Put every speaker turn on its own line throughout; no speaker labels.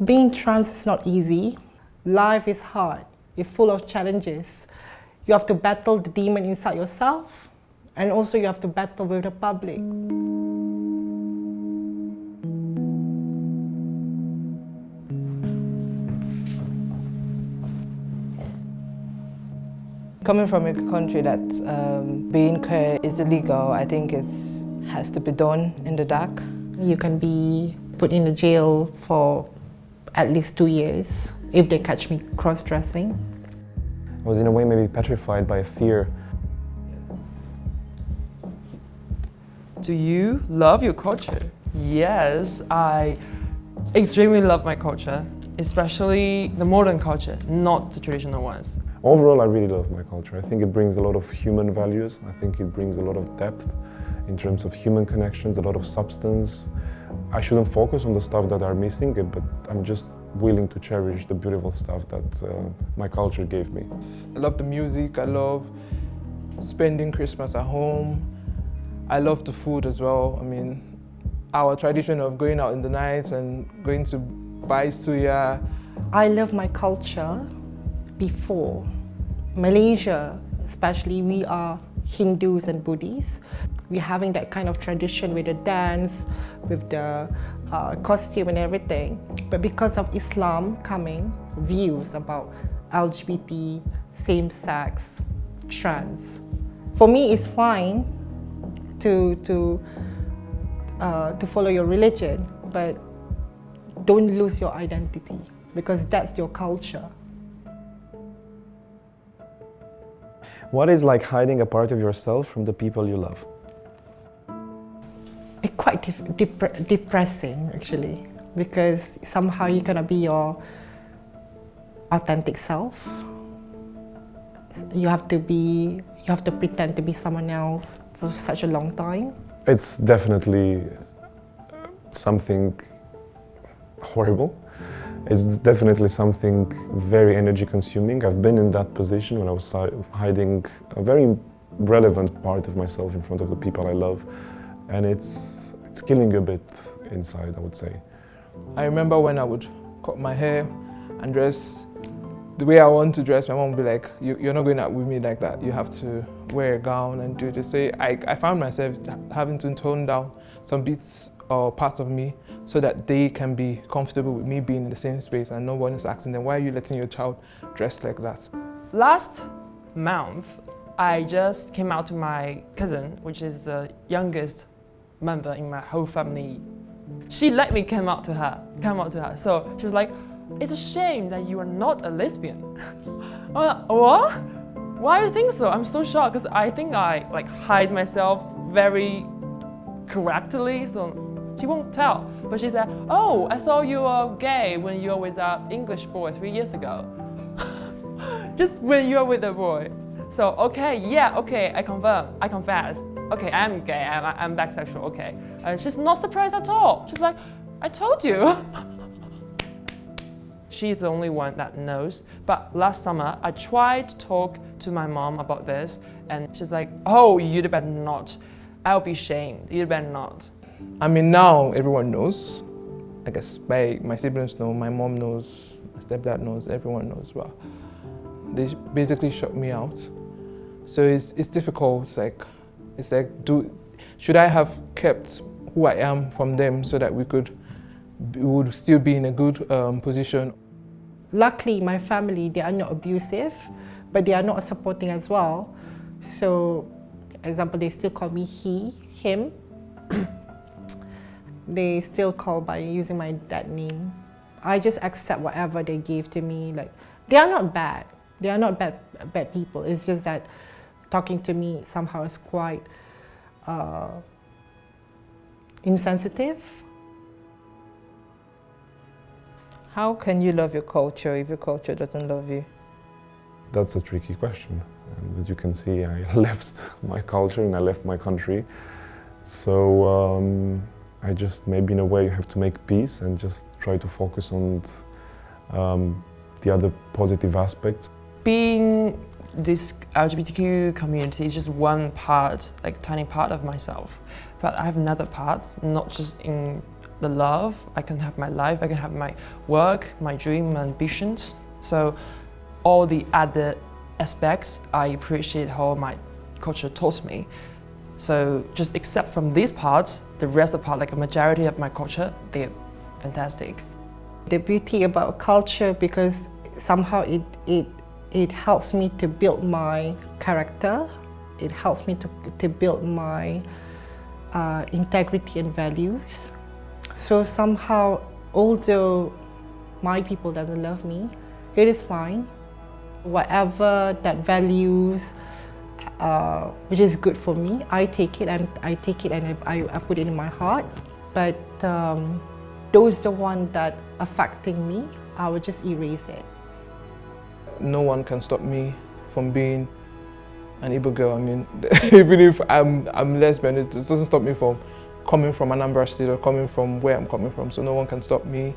Being trans is not easy. Life is hard. It's full of challenges. You have to battle the demon inside yourself, and also you have to battle with the public.
Coming from a country that being queer is illegal, I think it has to be done in the dark.
You can be put in a jail for at least 2 years if they catch me cross-dressing.
I was in a way maybe petrified by a fear.
Do you love your culture? Yes, I extremely love my culture, especially the modern culture, not the traditional ones.
Overall, I really love my culture. I think it brings a lot of human values. I think it brings a lot of depth in terms of human connections, a lot of substance. I shouldn't focus on the stuff that are missing, but I'm just willing to cherish the beautiful stuff that my culture gave me.
I love the music, I love spending Christmas at home. I love the food as well. I mean, our tradition of going out in the night and going to buy suya.
I love my culture before. Malaysia, especially, we are Hindus and Buddhists. We're having that kind of tradition with the dance, with the costume and everything. But because of Islam coming, views about LGBT, same-sex, trans. For me, it's fine to follow your religion, but don't lose your identity, because that's your culture.
What is like hiding a part of yourself from the people you love?
It's quite depressing, actually, because somehow you're gonna be your authentic self. You have to pretend to be someone else for such a long time.
It's definitely something horrible. It's definitely something very energy consuming. I've been in that position when I was hiding a very relevant part of myself in front of the people I love. And it's killing you a bit inside, I would say.
I remember when I would cut my hair and dress the way I want to dress, my mom would be like, you're not going out with me like that. You have to wear a gown and do this. So I found myself having to tone down some bits or parts of me so that they can be comfortable with me being in the same space and no one is asking them, why are you letting your child dress like that?
Last month, I just came out to my cousin, which is the youngest member in my whole family. She let me come out to her. So she was like, it's a shame that you are not a lesbian. I'm like, what? Why do you think so? I'm so shocked because I think I hide myself very correctly, so she won't tell. But she said, oh, I thought you were gay when you were with an English boy 3 years ago. Just when you were with a boy. So, okay, yeah, okay, I confess. Okay, I'm gay, I'm bisexual, okay. And she's not surprised at all. She's like, I told you. She's the only one that knows. But last summer, I tried to talk to my mom about this, and she's like, oh, you'd better not. I'll be shamed, you'd better not.
I mean, now everyone knows. I guess my siblings know, my mom knows, my stepdad knows, everyone knows. But they basically shut me out. So it's difficult. It's like, should I have kept who I am from them so that we would still be in a good position?
Luckily, my family, they are not abusive, but they are not supporting as well. So, for example, they still call me he, him. They still call by using my dad name. I just accept whatever they give to me. Like, they are not bad. They are not bad people. It's just that talking to me somehow is quite insensitive.
How can you love your culture if your culture doesn't love you?
That's a tricky question. And as you can see, I left my culture and I left my country. So I just, maybe in a way, have to make peace and just try to focus on the other positive aspects.
Being this LGBTQ community is just one part, tiny part of myself. But I have another part, not just in the love, I can have my life, I can have my work, my dream, my ambitions. So all the other aspects, I appreciate how my culture taught me. So just except from these parts, the rest of the part, like a majority of my culture, they're fantastic.
The beauty about culture, because somehow it helps me to build my character. It helps me to build my integrity and values. So somehow, although my people doesn't love me, it is fine. Whatever that values, which is good for me, I take it and I put it in my heart. But those the one that affecting me, I will just erase it.
No one can stop me from being an Igbo girl. I mean, even if I'm lesbian, it doesn't stop me from coming from Anambra State or coming from where I'm coming from. So no one can stop me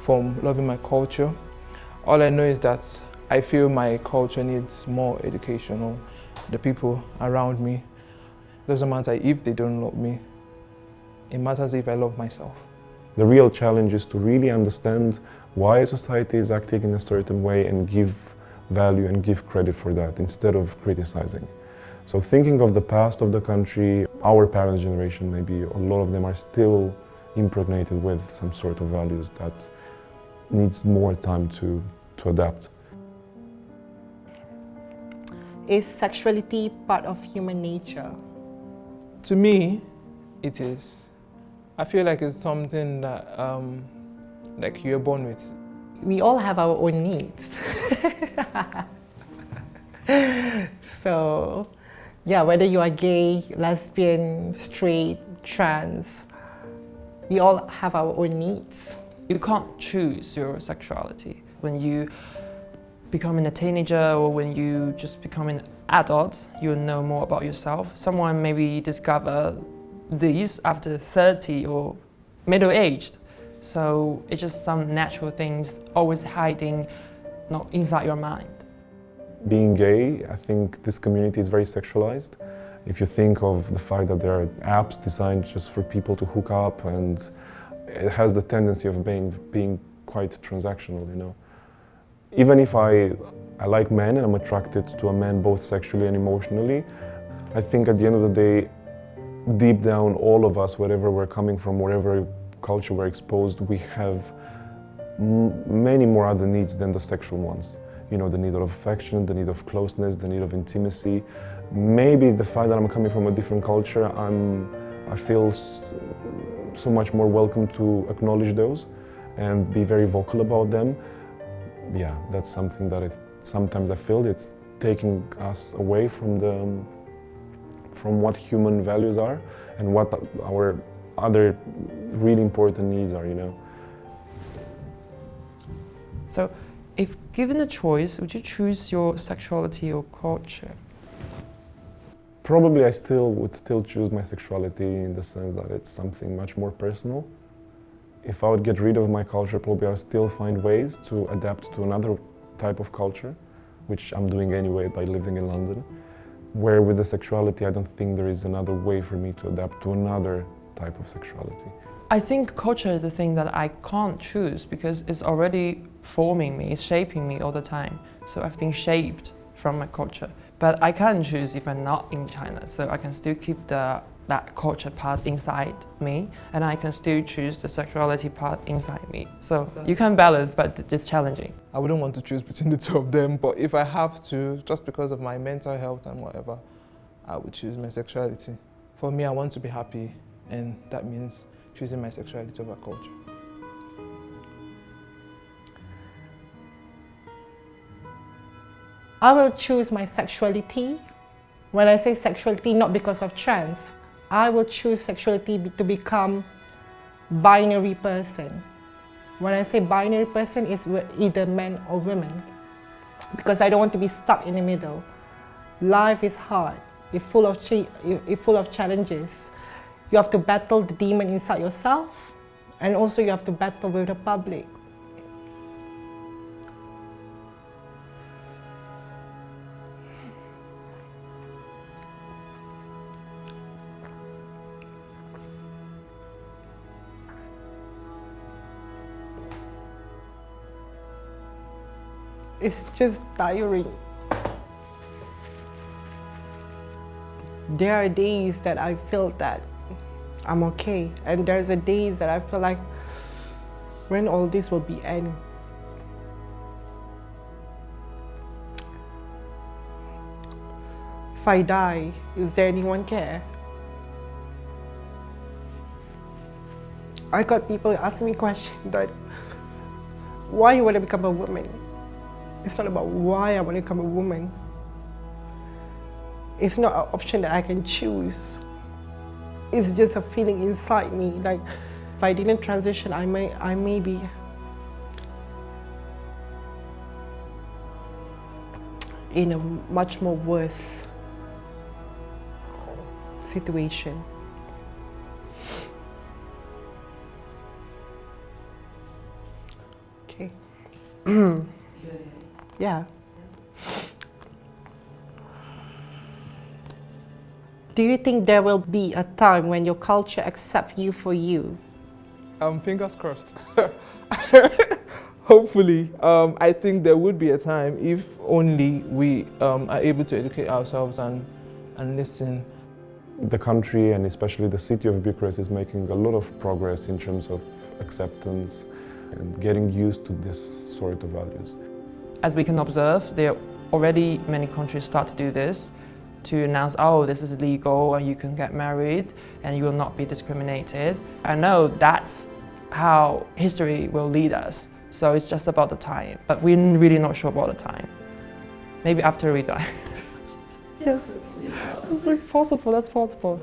from loving my culture. All I know is that I feel my culture needs more education. Or the people around me, it doesn't matter if they don't love me. It matters if I love myself.
The real challenge is to really understand why society is acting in a certain way and give value and give credit for that instead of criticizing. So thinking of the past of the country, our parents' generation, maybe a lot of them are still impregnated with some sort of values that needs more time to adapt.
Is sexuality part of human nature?
To me, it is. I feel like it's something that like you're born with.
We all have our own needs. So, yeah, whether you are gay, lesbian, straight, trans, we all have our own needs.
You can't choose your sexuality. When you becoming a teenager or when you just become an adult, you'll know more about yourself. Someone maybe discover these after 30 or middle-aged. So it's just some natural things always hiding inside your mind.
Being gay, I think this community is very sexualized. If you think of the fact that there are apps designed just for people to hook up, and it has the tendency of being quite transactional, you know. Even if I like men and I'm attracted to a man both sexually and emotionally, I think at the end of the day, deep down, all of us, wherever we're coming from, wherever culture we're exposed, we have many more other needs than the sexual ones. You know, the need of affection, the need of closeness, the need of intimacy. Maybe the fact that I'm coming from a different culture, I feel so much more welcome to acknowledge those and be very vocal about them. Yeah, that's something that sometimes I feel it's taking us away from what human values are and what our other really important needs are, you know.
So, if given a choice, would you choose your sexuality or culture?
Probably I would still choose my sexuality in the sense that it's something much more personal. If I would get rid of my culture, probably I would still find ways to adapt to another type of culture, which I'm doing anyway by living in London. Where with the sexuality, I don't think there is another way for me to adapt to another type of sexuality.
I think culture is the thing that I can't choose because it's already forming me, it's shaping me all the time. So I've been shaped from my culture. But I can't choose if I'm not in China, so I can still keep that culture part inside me, and I can still choose the sexuality part inside me. So you can balance, but it's challenging.
I wouldn't want to choose between the two of them, but if I have to, just because of my mental health and whatever, I would choose my sexuality. For me, I want to be happy, and that means choosing my sexuality over culture.
I will choose my sexuality. When I say sexuality, not because of trans, I will choose sexuality to become binary person. When I say binary person, it's either men or women, because I don't want to be stuck in the middle. Life is hard. It's full of challenges. You have to battle the demon inside yourself, and also you have to battle with the public. It's just tiring. There are days that I feel that I'm okay, and there's a days that I feel like when all this will be end. If I die, is there anyone care? I got people asking me questions that why you want to become a woman. It's not about why I want to become a woman. It's not an option that I can choose. It's just a feeling inside me. Like if I didn't transition, I may be in a much more worse situation. Okay. Yeah. Do you think there will be a time when your culture accepts you for you?
Fingers crossed. Hopefully. I think there would be a time if only we are able to educate ourselves and listen.
The country, and especially the city of Bucharest, is making a lot of progress in terms of acceptance and getting used to this sort of values.
As we can observe, there are already many countries start to do this, to announce, oh, this is legal and you can get married and you will not be discriminated. I know that's how history will lead us. So it's just about the time, but we're really not sure about the time. Maybe after we die. Yes, it's possible, that's possible.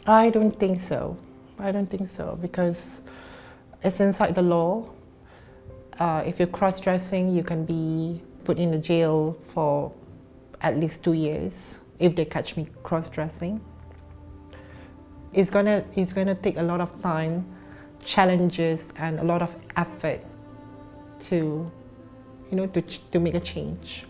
I don't think so. I don't think so, because it's inside the law. If you're cross-dressing, you can be put in a jail for at least 2 years if they catch me cross-dressing. It's gonna take a lot of time, challenges, and a lot of effort to make a change.